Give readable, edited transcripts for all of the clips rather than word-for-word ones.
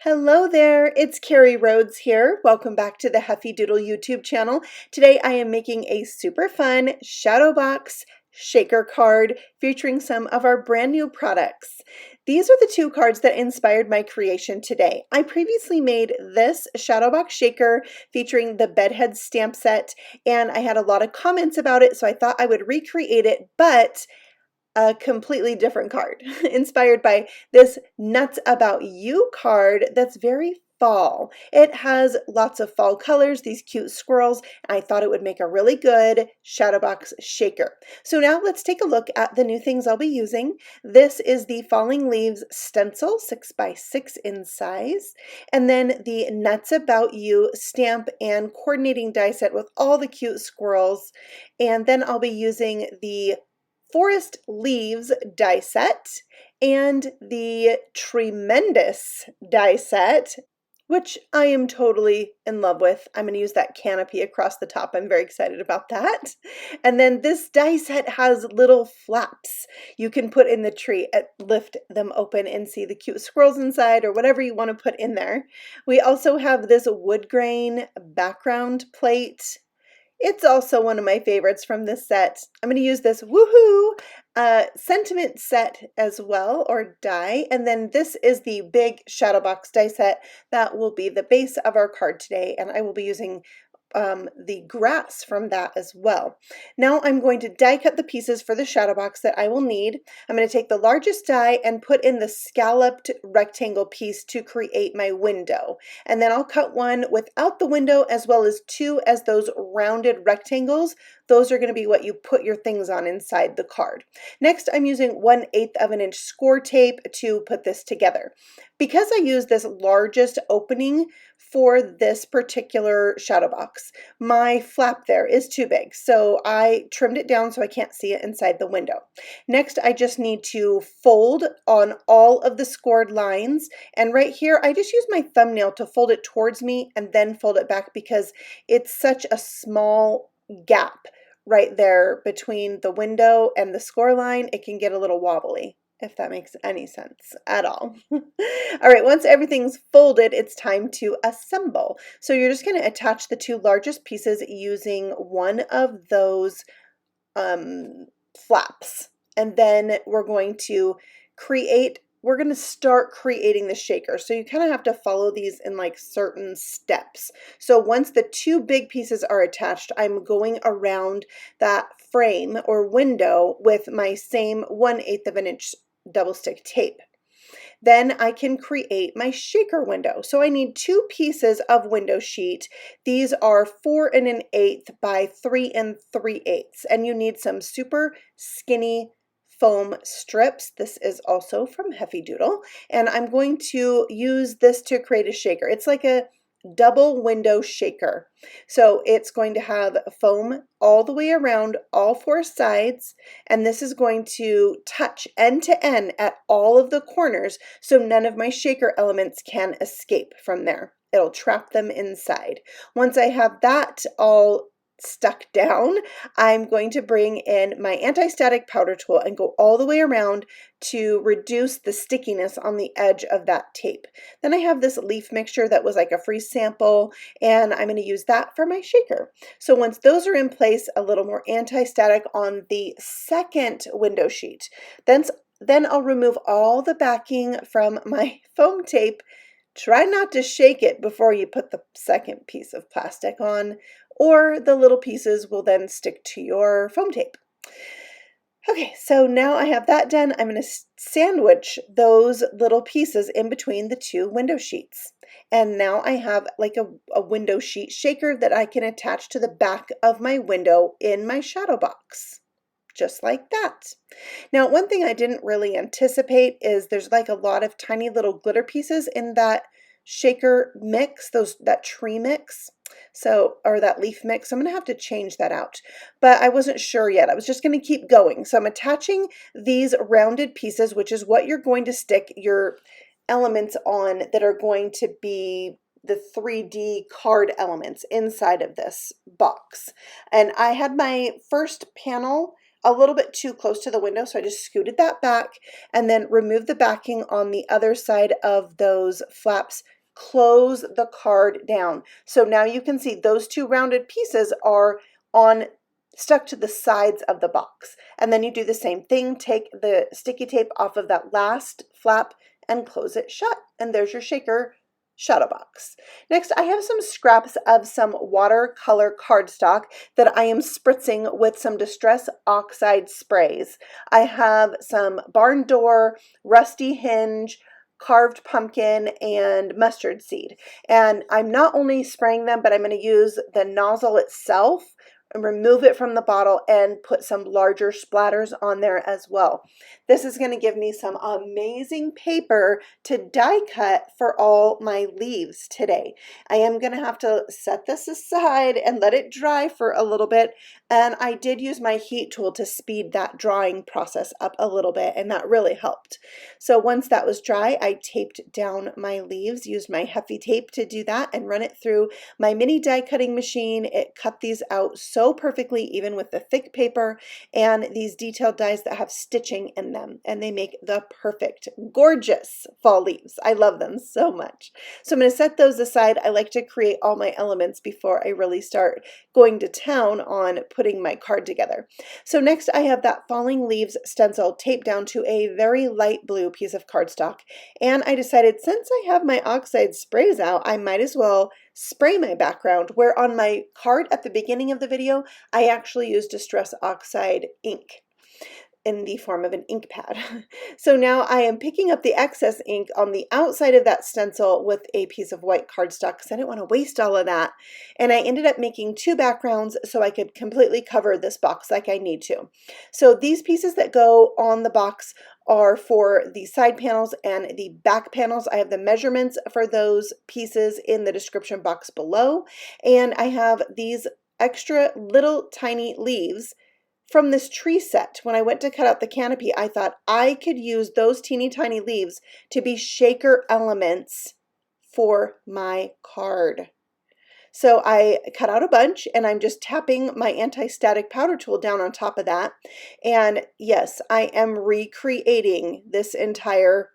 Hello there, it's Carrie Rhodes here. Welcome back to the Heffy Doodle YouTube channel. Today I am making a super fun shadow box shaker card featuring some of our brand new products. These are the two cards that inspired my creation today. I previously made this shadow box shaker featuring the bedhead stamp set, and I had a lot of comments about it, so I thought I would recreate it, but a completely different card inspired by this Nuts About You card that's very fall. It has lots of fall colors, these cute squirrels, and I thought it would make a really good shadow box shaker. So now let's take a look at the new things I'll be using. This is the Falling Leaves Stencil, 6x6 in size, and then the Nuts About You stamp and coordinating die set with all the cute squirrels, and then I'll be using the Forest Leaves die set and the Tree-mendous die set, which I am totally in love with. I'm going to use that canopy across the top. I'm very excited about that. And then this die set has little flaps you can put in the tree, lift them open and see the cute squirrels inside or whatever you want to put in there. We also have this wood grain background plate. It's also one of my favorites from this set. I'm going to use this woohoo sentiment set as well, or die. And then this is the big shadow box die set that will be the base of our card today. And I will be using the grass from that as well. Now I'm going to die cut the pieces for the shadow box that I will need. I'm going to take the largest die and put in the scalloped rectangle piece to create my window. And then I'll cut one without the window as well as two as those rounded rectangles. Those are going to be what you put your things on inside the card. Next, I'm using 1/8 of an inch score tape to put this together. Because I use this largest opening for this particular shadow box, my flap there is too big, so I trimmed it down so I can't see it inside the window. Next, I just need to fold on all of the scored lines, and right here I just use my thumbnail to fold it towards me and then fold it back because it's such a small gap right there between the window and the score line. It can get a little wobbly, if that makes any sense at all. All right, once everything's folded, it's time to assemble. So you're just going to attach the two largest pieces using one of those flaps. And then we're going to start creating the shaker. So you kind of have to follow these in like certain steps. So once the two big pieces are attached, I'm going around that frame or window with my same 1/8 of an inch double stick tape. Then I can create my shaker window. So I need two pieces of window sheet. These are 4 1/8 by 3 3/8, and you need some super skinny foam strips. This is also from Heffy Doodle, and I'm going to use this to create a shaker. It's like a double window shaker. So it's going to have foam all the way around all four sides, and this is going to touch end to end at all of the corners so none of my shaker elements can escape from there. It'll trap them inside. Once I have that all stuck down, I'm going to bring in my anti-static powder tool and go all the way around to reduce the stickiness on the edge of that tape. Then I have this leaf mixture that was like a free sample, and I'm going to use that for my shaker. So once those are in place, a little more anti-static on the second window sheet. Then I'll remove all the backing from my foam tape. Try not to shake it before you put the second piece of plastic on, or the little pieces will then stick to your foam tape. Okay, so now I have that done. I'm going to sandwich those little pieces in between the two window sheets. And now I have like a window sheet shaker that I can attach to the back of my window in my shadow box. Just like that. Now, one thing I didn't really anticipate is there's like a lot of tiny little glitter pieces in that shaker mix, that tree mix. Or that leaf mix. So I'm going to have to change that out, but I wasn't sure yet. I was just going to keep going. So I'm attaching these rounded pieces, which is what you're going to stick your elements on that are going to be the 3D card elements inside of this box. And I had my first panel a little bit too close to the window, so I just scooted that back and then removed the backing on the other side of those flaps close the card down. So now you can see those two rounded pieces are stuck to the sides of the box. And then you do the same thing, take the sticky tape off of that last flap and close it shut. And there's your shaker shadow box. Next, I have some scraps of some watercolor cardstock that I am spritzing with some Distress Oxide sprays. I have some barn door, rusty hinge, carved pumpkin, and mustard seed. And I'm not only spraying them, but I'm going to use the nozzle itself and remove it from the bottle and put some larger splatters on there as well. This is going to give me some amazing paper to die cut for all my leaves today. I am going to have to set this aside and let it dry for a little bit, and I did use my heat tool to speed that drying process up a little bit, and that really helped. So once that was dry, I taped down my leaves, used my Heffy tape to do that, and run it through my mini die cutting machine. It cut these out so perfectly, even with the thick paper and these detailed dies that have stitching in them, and they make the perfect, gorgeous fall leaves. I love them so much. So I'm going to set those aside. I like to create all my elements before I really start going to town on putting my card together. So next I have that falling leaves stencil taped down to a very light blue piece of cardstock, and I decided since I have my oxide sprays out, I might as well spray my background, where on my card at the beginning of the video, I actually used Distress Oxide ink in the form of an ink pad. So now I am picking up the excess ink on the outside of that stencil with a piece of white cardstock because I didn't want to waste all of that. And I ended up making two backgrounds so I could completely cover this box like I need to. So these pieces that go on the box are for the side panels and the back panels. I have the measurements for those pieces in the description box below. And I have these extra little tiny leaves from this tree set. When I went to cut out the canopy, I thought I could use those teeny tiny leaves to be shaker elements for my card. So I cut out a bunch, and I'm just tapping my anti-static powder tool down on top of that. And yes, I am recreating this entire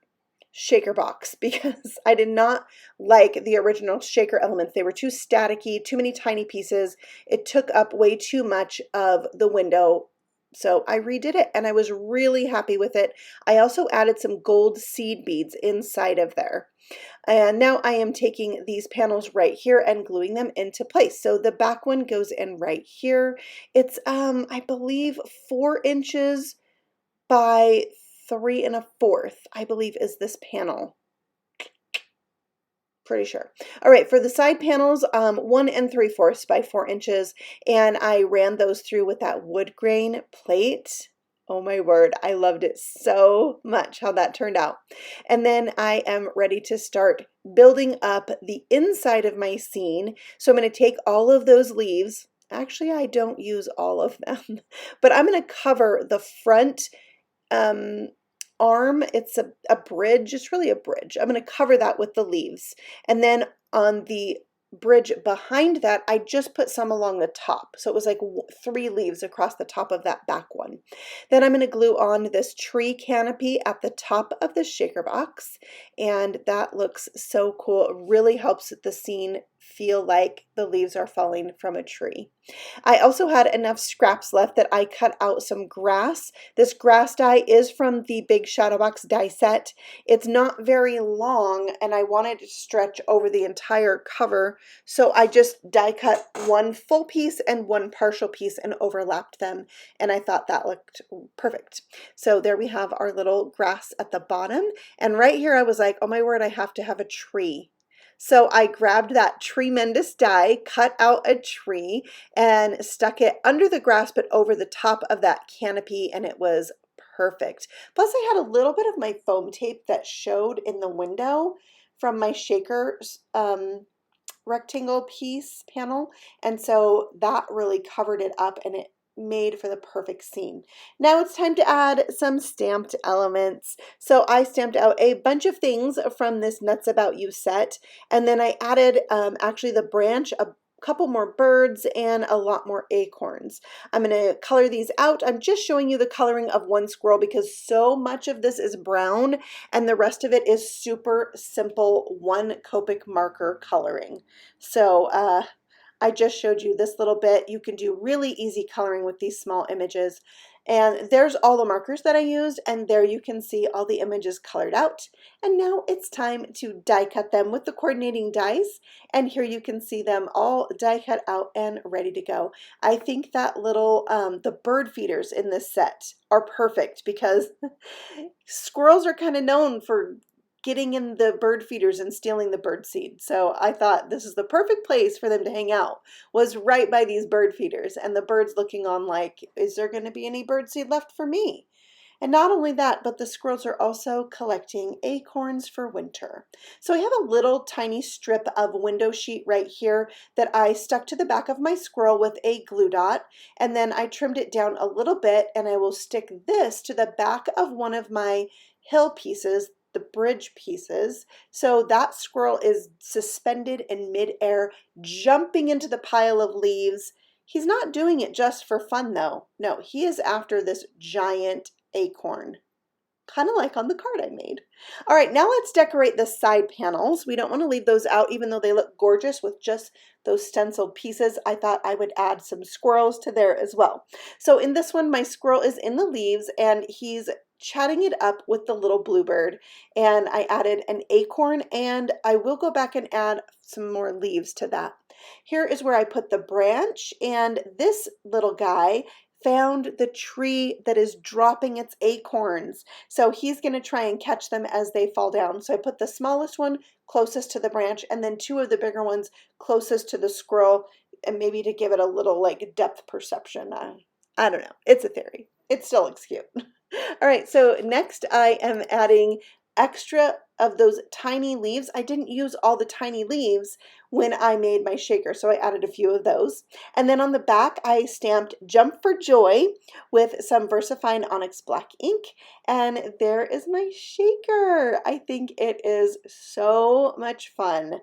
shaker box because I did not like the original shaker elements. They were too staticky, too many tiny pieces. It took up way too much of the window. So I redid it, and I was really happy with it. I also added some gold seed beads inside of there. And now I am taking these panels right here and gluing them into place. So the back one goes in right here. It's, I believe 4 inches by 3 1/4, I believe, is this panel. Pretty sure. All right, for the side panels, 1 3/4 by 4 inches, and I ran those through with that wood grain plate. Oh my word, I loved it so much how that turned out. And then I am ready to start building up the inside of my scene. So I'm going to take all of those leaves. Actually, I don't use all of them, but I'm going to cover the front arm. It's a bridge. It's really a bridge. I'm going to cover that with the leaves. And then on the bridge behind that, I just put some along the top. So it was like 3 leaves across the top of that back one. Then I'm going to glue on this tree canopy at the top of the shaker box. And that looks so cool. It really helps the scene feel like the leaves are falling from a tree. I also had enough scraps left that I cut out some grass. This grass die is from the Big Shadow Box die set. It's not very long, and I wanted to stretch over the entire cover, so I just die cut 1 full piece and 1 partial piece and overlapped them, and I thought that looked perfect. So there we have our little grass at the bottom, and right here I was like, oh my word, I have to have a tree. So I grabbed that Tree-mendous die, cut out a tree, and stuck it under the grass but over the top of that canopy, and it was perfect. Plus I had a little bit of my foam tape that showed in the window from my shaker rectangle piece panel, and so that really covered it up, and it made for the perfect scene. Now it's time to add some stamped elements. So I stamped out a bunch of things from this Nuts About You set, and then I added actually the branch couple more birds, and a lot more acorns. I'm going to color these out. I'm just showing you the coloring of one squirrel because so much of this is brown and the rest of it is super simple one Copic marker coloring. So I just showed you this little bit. You can do really easy coloring with these small images. And there's all the markers that I used, and there you can see all the images colored out. And now it's time to die cut them with the coordinating dies. And here you can see them all die cut out and ready to go. I think that little, the bird feeders in this set are perfect because squirrels are kind of known for getting in the bird feeders and stealing the bird seed. So I thought this is the perfect place for them to hang out, was right by these bird feeders, and the birds looking on like, is there going to be any bird seed left for me? And not only that, but the squirrels are also collecting acorns for winter. So I have a little tiny strip of window sheet right here that I stuck to the back of my squirrel with a glue dot, and then I trimmed it down a little bit, and I will stick this to the back of one of my hill pieces, the bridge pieces. So that squirrel is suspended in midair, jumping into the pile of leaves. He's not doing it just for fun though. No, he is after this giant acorn, kind of like on the card I made. All right, now let's decorate the side panels. We don't want to leave those out even though they look gorgeous with just those stenciled pieces. I thought I would add some squirrels to there as well. So in this one, my squirrel is in the leaves and he's chatting it up with the little bluebird, and I added an acorn, and I will go back and add some more leaves to that. Here is where I put the branch, and this little guy found the tree that is dropping its acorns. So he's going to try and catch them as they fall down. So I put the smallest one closest to the branch and then two of the bigger ones closest to the squirrel, and maybe to give it a little like depth perception. I don't know. It's a theory. It still looks cute. All right, so next I am adding extra of those tiny leaves. I didn't use all the tiny leaves when I made my shaker, so I added a few of those. And then on the back, I stamped Jump for Joy with some VersaFine Onyx Black ink. And there is my shaker. I think it is so much fun.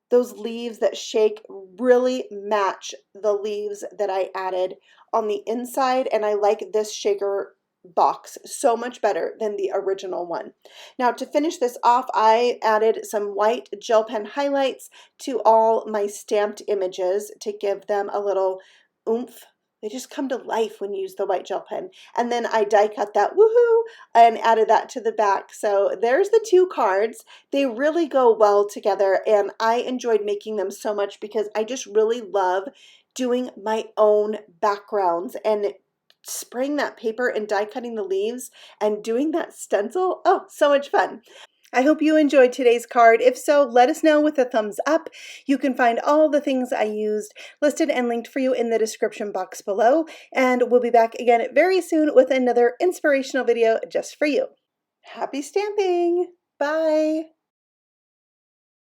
Those leaves that shake really match the leaves that I added on the inside, and I like this shaker box so much better than the original one. Now to finish this off, I added some white gel pen highlights to all my stamped images to give them a little oomph. They just come to life when you use the white gel pen. And then I die cut that, woohoo, and added that to the back. So there's the two cards. They really go well together, and I enjoyed making them so much because I just really love doing my own backgrounds and spraying that paper and die cutting the leaves and doing that stencil. Oh, so much fun. I hope you enjoyed today's card. If so, let us know with a thumbs up. You can find all the things I used listed and linked for you in the description box below. And we'll be back again very soon with another inspirational video just for you. Happy stamping! Bye!